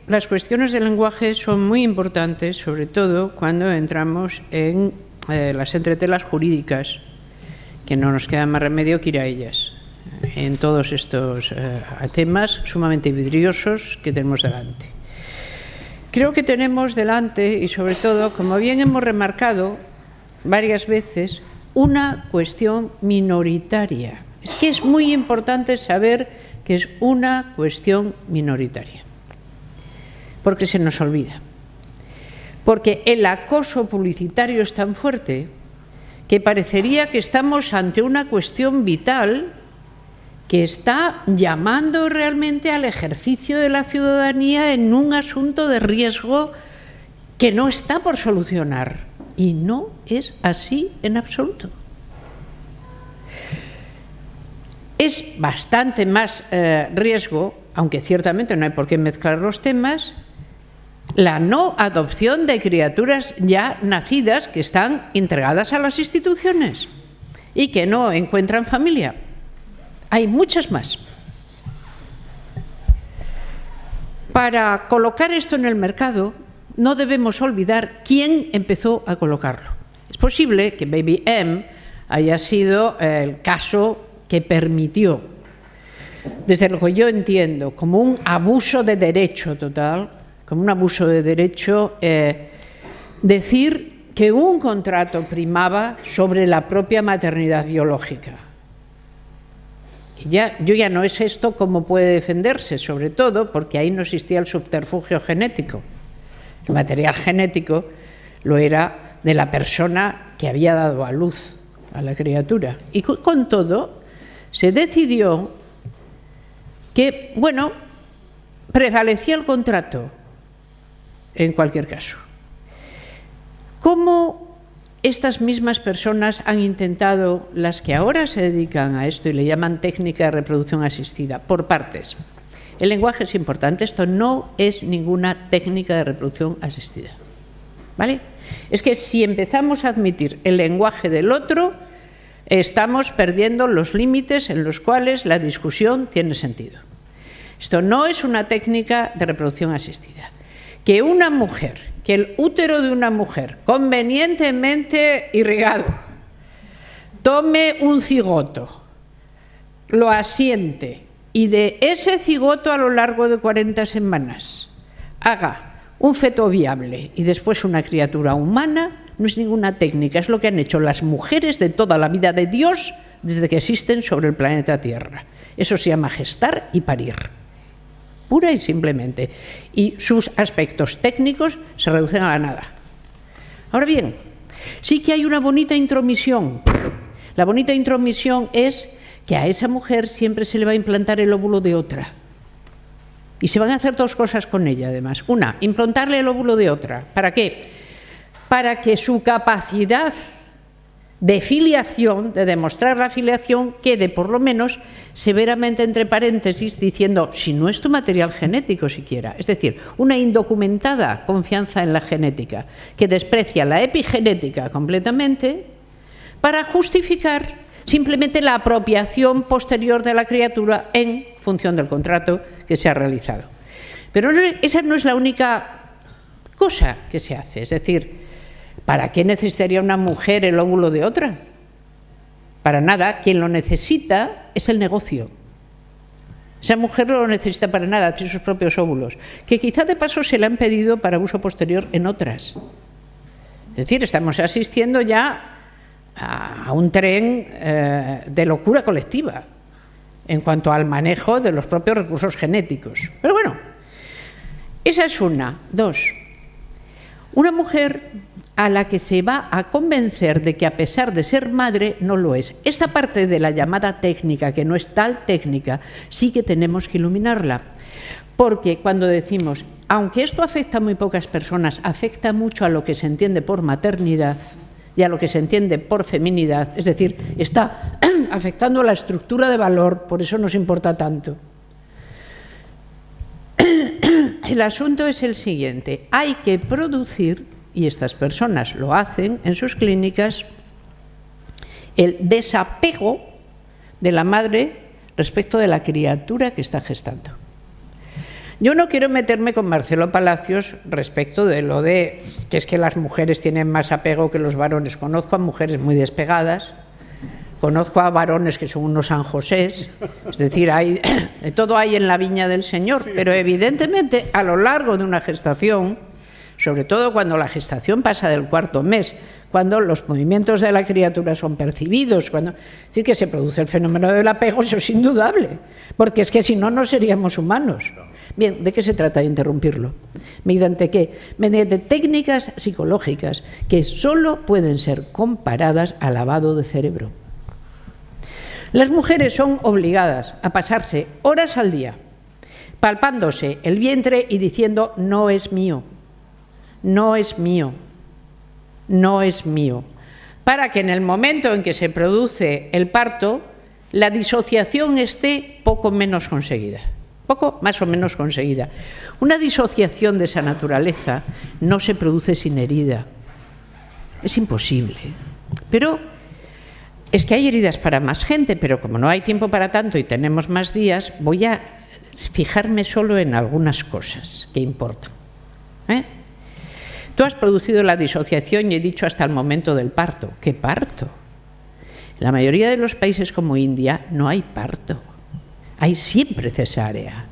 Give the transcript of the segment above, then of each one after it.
las cuestiones del lenguaje son muy importantes, sobre todo cuando entramos en las entretelas jurídicas, que no nos queda más remedio que ir a ellas, en todos estos temas sumamente vidriosos que tenemos delante. Creo que tenemos delante, y sobre todo, como bien hemos remarcado varias veces, una cuestión minoritaria. Es que es muy importante saber que es una cuestión minoritaria, porque se nos olvida. Porque el acoso publicitario es tan fuerte que parecería que estamos ante una cuestión vital que está llamando realmente al ejercicio de la ciudadanía en un asunto de riesgo que no está por solucionar. Y no es así en absoluto. Es bastante más riesgo, aunque ciertamente no hay por qué mezclar los temas, la no adopción de criaturas ya nacidas que están entregadas a las instituciones y que no encuentran familia. Hay muchas más. Para colocar esto en el mercado, no debemos olvidar quién empezó a colocarlo. Es posible que Baby M haya sido el caso que permitió, desde lo que yo entiendo, como un abuso de derecho total, como un abuso de derecho, decir que un contrato primaba sobre la propia maternidad biológica. Yo ya no es esto cómo puede defenderse, sobre todo porque ahí no existía el subterfugio genético. El material genético lo era de la persona que había dado a luz a la criatura. Y con todo, se decidió que, bueno, prevalecía el contrato en cualquier caso. ¿Cómo estas mismas personas han intentado, las que ahora se dedican a esto y le llaman técnica de reproducción asistida? Por partes. El lenguaje es importante, esto no es ninguna técnica de reproducción asistida, ¿vale? Es que si empezamos a admitir el lenguaje del otro, estamos perdiendo los límites en los cuales la discusión tiene sentido. Esto no es una técnica de reproducción asistida. Que una mujer, que el útero de una mujer convenientemente irrigado tome un cigoto, lo asiente y de ese cigoto a lo largo de 40 semanas haga un feto viable y después una criatura humana, no es ninguna técnica, es lo que han hecho las mujeres de toda la vida de Dios desde que existen sobre el planeta Tierra. Eso se llama gestar y parir, pura y simplemente. Y sus aspectos técnicos se reducen a la nada. Ahora bien, sí que hay una bonita intromisión. La bonita intromisión es que a esa mujer siempre se le va a implantar el óvulo de otra. Y se van a hacer dos cosas con ella, además. Una, implantarle el óvulo de otra. ¿Para qué? Para que su capacidad de filiación, de demostrar la filiación, quede por lo menos severamente entre paréntesis diciendo, si no es tu material genético siquiera. Es decir, una indocumentada confianza en la genética que desprecia la epigenética completamente para justificar simplemente la apropiación posterior de la criatura en función del contrato que se ha realizado. Pero esa no es la única cosa que se hace. Es decir, ¿para qué necesitaría una mujer el óvulo de otra? Para nada. Quien lo necesita es el negocio. Esa mujer no lo necesita para nada, tiene sus propios óvulos, que quizá de paso se le han pedido para uso posterior en otras. Es decir, estamos asistiendo ya a un tren de locura colectiva en cuanto al manejo de los propios recursos genéticos. Pero bueno, esa es una. Dos, una mujer a la que se va a convencer de que a pesar de ser madre no lo es. Esta parte de la llamada técnica, que no es tal técnica, sí que tenemos que iluminarla. Porque cuando decimos, aunque esto afecta a muy pocas personas, afecta mucho a lo que se entiende por maternidad y a lo que se entiende por feminidad, es decir, está afectando a la estructura de valor, por eso nos importa tanto. El asunto es el siguiente, hay que producir, y estas personas lo hacen en sus clínicas, el desapego de la madre respecto de la criatura que está gestando. Yo no quiero meterme con Marcelo Palacios respecto de lo de que es que las mujeres tienen más apego que los varones. Conozco a mujeres muy despegadas, conozco a varones que son unos San Josés, es decir, todo hay en la viña del Señor, pero evidentemente a lo largo de una gestación, sobre todo cuando la gestación pasa del 4º mes, cuando los movimientos de la criatura son percibidos, es decir, que se produce el fenómeno del apego, eso es indudable, porque es que si no, no seríamos humanos. Bien, ¿de qué se trata de interrumpirlo? ¿Mediante qué? Mediante técnicas psicológicas que solo pueden ser comparadas al lavado de cerebro. Las mujeres son obligadas a pasarse horas al día palpándose el vientre y diciendo no es mío, no es mío, no es mío, para que en el momento en que se produce el parto la disociación esté poco menos conseguida. Poco más o menos conseguida. Una disociación de esa naturaleza no se produce sin herida. Es imposible. Pero es que hay heridas para más gente, pero como no hay tiempo para tanto y tenemos más días, voy a fijarme solo en algunas cosas que importan. Tú has producido la disociación y he dicho hasta el momento del parto. ¿Qué parto? En la mayoría de los países como India no hay parto. Hay siempre cesárea,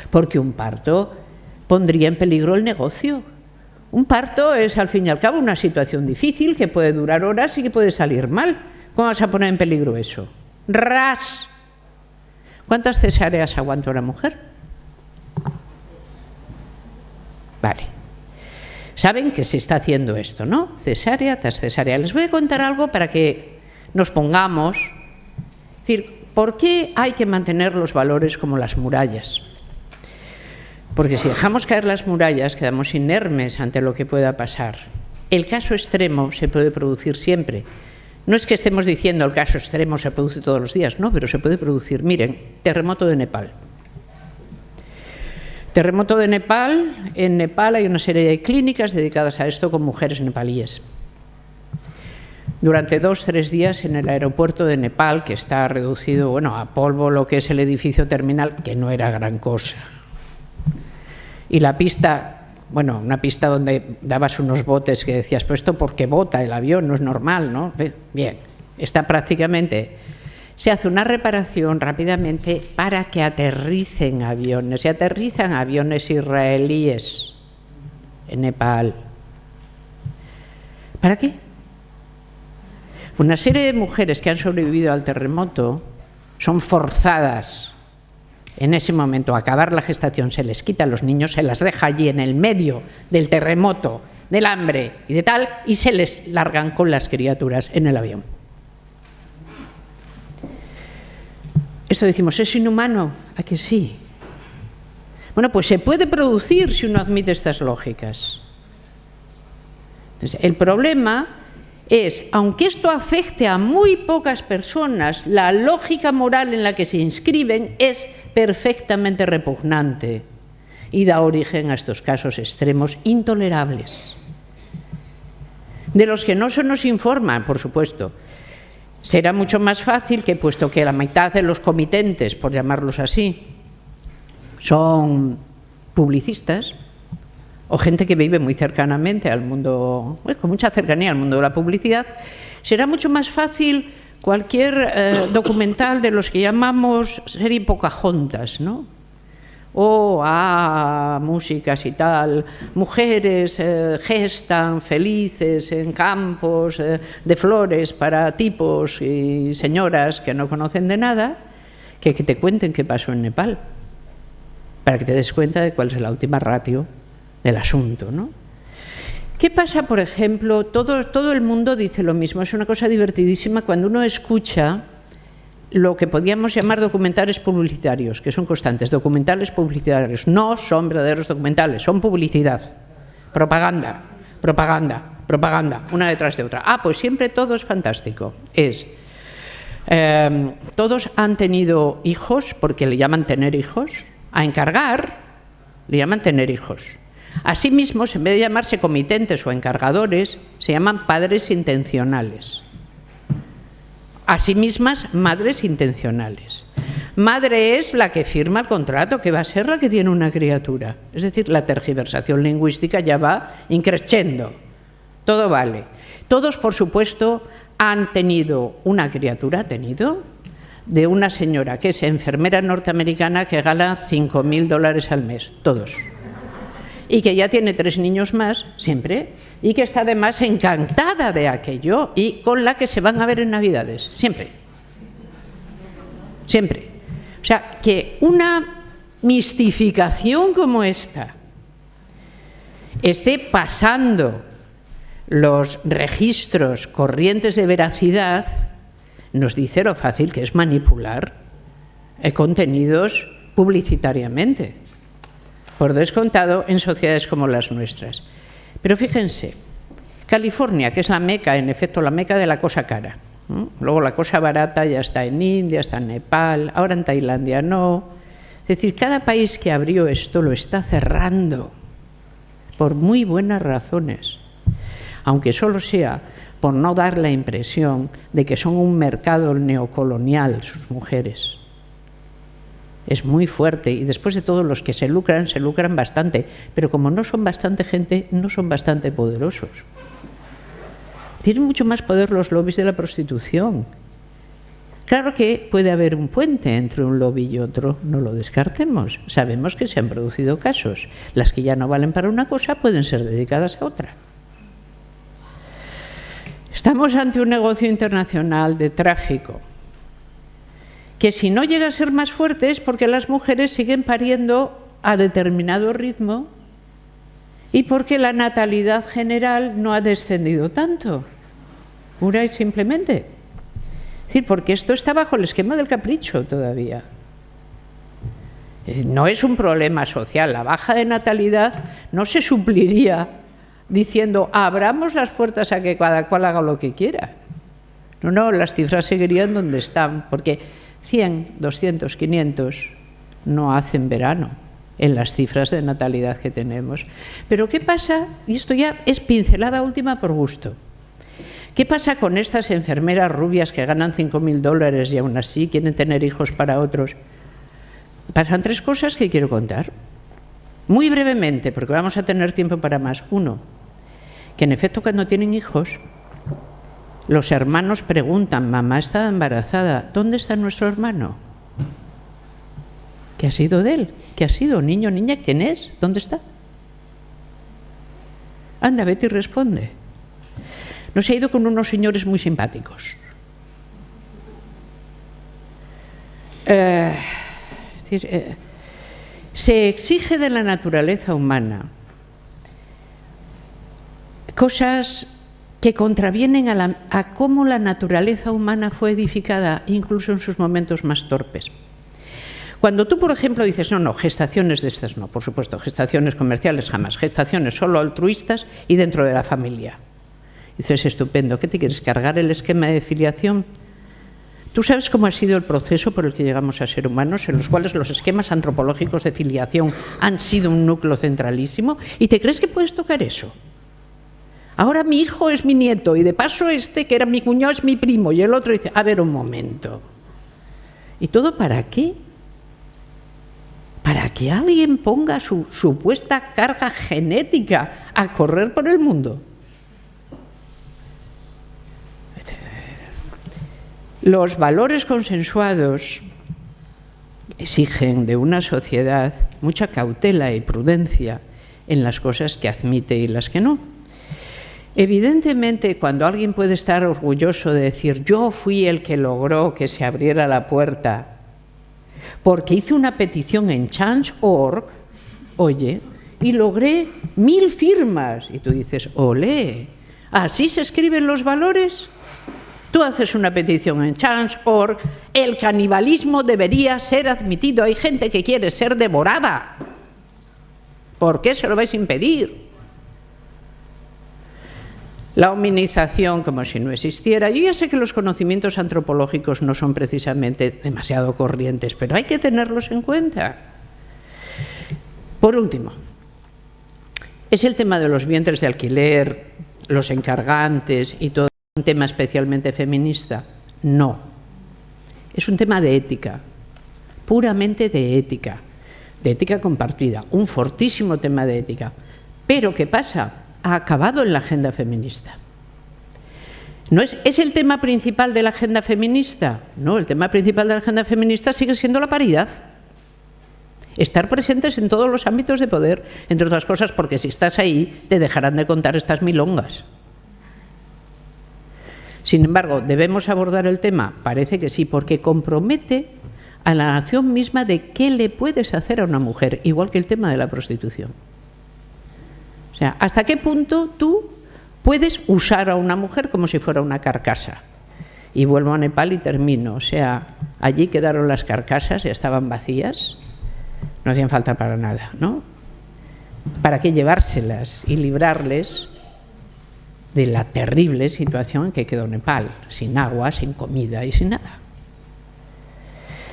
porque un parto pondría en peligro el negocio. Un parto es, al fin y al cabo, una situación difícil que puede durar horas y que puede salir mal. ¿Cómo vas a poner en peligro eso? ¡Ras! ¿Cuántas cesáreas aguanta una mujer? Vale. Saben que se está haciendo esto, ¿no? Cesárea tras cesárea. Les voy a contar algo para que nos pongamos... Es decir, ¿por qué hay que mantener los valores como las murallas? Porque si dejamos caer las murallas, quedamos inermes ante lo que pueda pasar. El caso extremo se puede producir siempre. No es que estemos diciendo el caso extremo se produce todos los días, no, pero se puede producir. Miren, terremoto de Nepal. Terremoto de Nepal. En Nepal hay una serie de clínicas dedicadas a esto con mujeres nepalíes. Durante 2-3 días en el aeropuerto de Nepal, que está reducido, bueno, a polvo lo que es el edificio terminal, que no era gran cosa. Y la pista, bueno, una pista donde dabas unos botes que decías, pues esto porque bota el avión, no es normal, ¿no? Bien, está prácticamente... Se hace una reparación rápidamente para que aterricen aviones. Y aterrizan aviones israelíes en Nepal. ¿Para qué? Una serie de mujeres que han sobrevivido al terremoto son forzadas en ese momento a acabar la gestación, se les quita a los niños, se las deja allí en el medio del terremoto, del hambre y de tal, y se les largan con las criaturas en el avión. Esto decimos, ¿es inhumano? ¿A que sí? Bueno, pues se puede producir si uno admite estas lógicas. Entonces, el problema es, aunque esto afecte a muy pocas personas, la lógica moral en la que se inscriben es perfectamente repugnante y da origen a estos casos extremos intolerables, de los que no se nos informa, por supuesto. Será mucho más fácil que, puesto que la mitad de los comitentes, por llamarlos así, son publicistas, o gente que vive muy cercanamente al mundo, con mucha cercanía al mundo de la publicidad, será mucho más fácil cualquier documental de los que llamamos serie Pocahontas, ¿no? O músicas y tal, mujeres gestan felices en campos de flores para tipos y señoras que no conocen de nada, que te cuenten qué pasó en Nepal, para que te des cuenta de cuál es la última ratio del asunto, ¿no? ¿Qué pasa, por ejemplo? Todo el mundo dice lo mismo, es una cosa divertidísima cuando uno escucha lo que podríamos llamar documentales publicitarios, que son constantes. Documentales publicitarios no son verdaderos documentales, son publicidad, propaganda, propaganda, propaganda, una detrás de otra. Pues siempre todo es fantástico. Todos han tenido hijos, porque le llaman tener hijos. A encargar, le llaman tener hijos. Asimismo, en vez de llamarse comitentes o encargadores, se llaman padres intencionales. Asimismas, madres intencionales. Madre es la que firma el contrato, que va a ser la que tiene una criatura. Es decir, la tergiversación lingüística ya va increciendo. Todo vale. Todos, por supuesto, han tenido una criatura, de una señora que es enfermera norteamericana que gana $5.000 al mes, todos. Y que ya tiene 3 niños más, siempre, y que está además encantada de aquello y con la que se van a ver en Navidades, siempre. Siempre. O sea, que una mistificación como esta esté pasando los registros corrientes de veracidad, nos dice lo fácil que es manipular contenidos publicitariamente, por descontado en sociedades como las nuestras. Pero fíjense, California, que es la meca, en efecto, la meca de la cosa cara, ¿no? Luego la cosa barata ya está en India, está en Nepal, ahora en Tailandia no. Es decir, cada país que abrió esto lo está cerrando por muy buenas razones, aunque solo sea por no dar la impresión de que son un mercado neocolonial sus mujeres. Es muy fuerte y después de todo los que se lucran bastante, pero como no son bastante gente, no son bastante poderosos. Tienen mucho más poder los lobbies de la prostitución. Claro que puede haber un puente entre un lobby y otro, no lo descartemos. Sabemos que se han producido casos. Las que ya no valen para una cosa pueden ser dedicadas a otra. Estamos ante un negocio internacional de tráfico, que si no llega a ser más fuerte es porque las mujeres siguen pariendo a determinado ritmo y porque la natalidad general no ha descendido tanto, pura y simplemente. Es decir, porque esto está bajo el esquema del capricho todavía. No es un problema social, la baja de natalidad no se supliría diciendo abramos las puertas a que cada cual haga lo que quiera. No, las cifras seguirían donde están, porque 100, 200, 500 no hacen verano en las cifras de natalidad que tenemos. Pero ¿qué pasa? Y esto ya es pincelada última por gusto. ¿Qué pasa con estas enfermeras rubias que ganan $5.000 y aún así quieren tener hijos para otros? Pasan 3 cosas que quiero contar. Muy brevemente, porque vamos a tener tiempo para más. 1, que en efecto cuando tienen hijos, los hermanos preguntan, mamá está embarazada, ¿dónde está nuestro hermano? ¿Qué ha sido de él? ¿Qué ha sido? Niño, niña, ¿quién es? ¿Dónde está? Anda, vete y responde. No se ha ido con unos señores muy simpáticos. Se exige de la naturaleza humana cosas que contravienen a cómo la naturaleza humana fue edificada, incluso en sus momentos más torpes. Cuando tú, por ejemplo, dices, no, gestaciones de estas no, por supuesto, gestaciones comerciales jamás, gestaciones solo altruistas y dentro de la familia. Dices, estupendo, ¿qué te quieres cargar el esquema de filiación? ¿Tú sabes cómo ha sido el proceso por el que llegamos a ser humanos, en los cuales los esquemas antropológicos de filiación han sido un núcleo centralísimo? ¿Y te crees que puedes tocar eso? Ahora mi hijo es mi nieto y de paso este que era mi cuñado es mi primo y el otro dice, a ver un momento. ¿Y todo para qué? Para que alguien ponga su supuesta carga genética a correr por el mundo. Los valores consensuados exigen de una sociedad mucha cautela y prudencia en las cosas que admite y las que no. Evidentemente, cuando alguien puede estar orgulloso de decir yo fui el que logró que se abriera la puerta porque hice una petición en Change.org, oye, y logré 1000 firmas, y tú dices, olé, ¿así se escriben los valores? Tú haces una petición en Change.org, el canibalismo debería ser admitido, hay gente que quiere ser devorada, ¿por qué se lo vais a impedir? La hominización como si no existiera. Yo ya sé que los conocimientos antropológicos no son precisamente demasiado corrientes, pero hay que tenerlos en cuenta. Por último, es el tema de los vientres de alquiler, los encargantes y todo un tema especialmente feminista. No, es un tema de ética. puramente de ética compartida, un fortísimo tema de ética. Pero ¿qué pasa? Ha acabado en la agenda feminista. ¿No es el tema principal de la agenda feminista? No, el tema principal de la agenda feminista sigue siendo la paridad. Estar presentes en todos los ámbitos de poder, entre otras cosas porque si estás ahí te dejarán de contar estas milongas. Sin embargo, ¿debemos abordar el tema? Parece que sí, porque compromete a la nación misma de qué le puedes hacer a una mujer, igual que el tema de la prostitución. O sea, ¿hasta qué punto tú puedes usar a una mujer como si fuera una carcasa? Y vuelvo a Nepal y termino. O sea, allí quedaron las carcasas, ya estaban vacías, no hacían falta para nada, ¿no? ¿Para qué llevárselas y librarles de la terrible situación en que quedó Nepal, sin agua, sin comida y sin nada?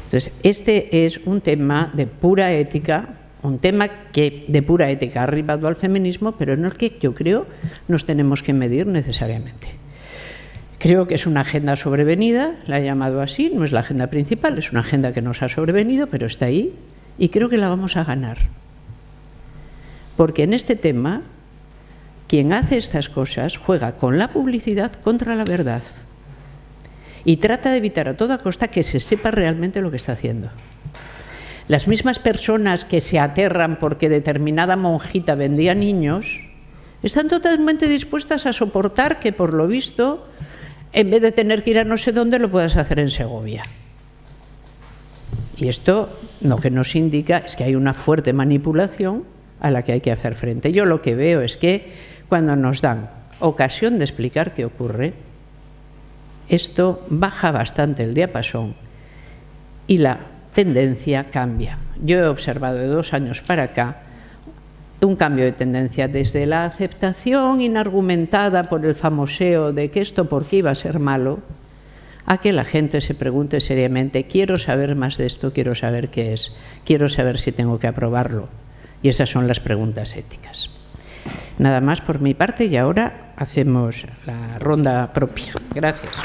Entonces, este es un tema de pura ética, un tema que de pura ética ha arribado al feminismo, pero en el que yo creo nos tenemos que medir necesariamente. Creo que es una agenda sobrevenida, la he llamado así, no es la agenda principal, es una agenda que nos ha sobrevenido, pero está ahí y creo que la vamos a ganar. Porque en este tema, quien hace estas cosas juega con la publicidad contra la verdad y trata de evitar a toda costa que se sepa realmente lo que está haciendo. Las mismas personas que se aterran porque determinada monjita vendía niños están totalmente dispuestas a soportar que, por lo visto, en vez de tener que ir a no sé dónde, lo puedas hacer en Segovia. Y esto lo que nos indica es que hay una fuerte manipulación a la que hay que hacer frente. Yo lo que veo es que cuando nos dan ocasión de explicar qué ocurre, esto baja bastante el diapasón y la tendencia cambia. Yo he observado de 2 años para acá un cambio de tendencia desde la aceptación inargumentada por el famoseo de que esto por qué iba a ser malo, a que la gente se pregunte seriamente, quiero saber más de esto, quiero saber qué es, quiero saber si tengo que aprobarlo. Y esas son las preguntas éticas. Nada más por mi parte y ahora hacemos la ronda propia. Gracias.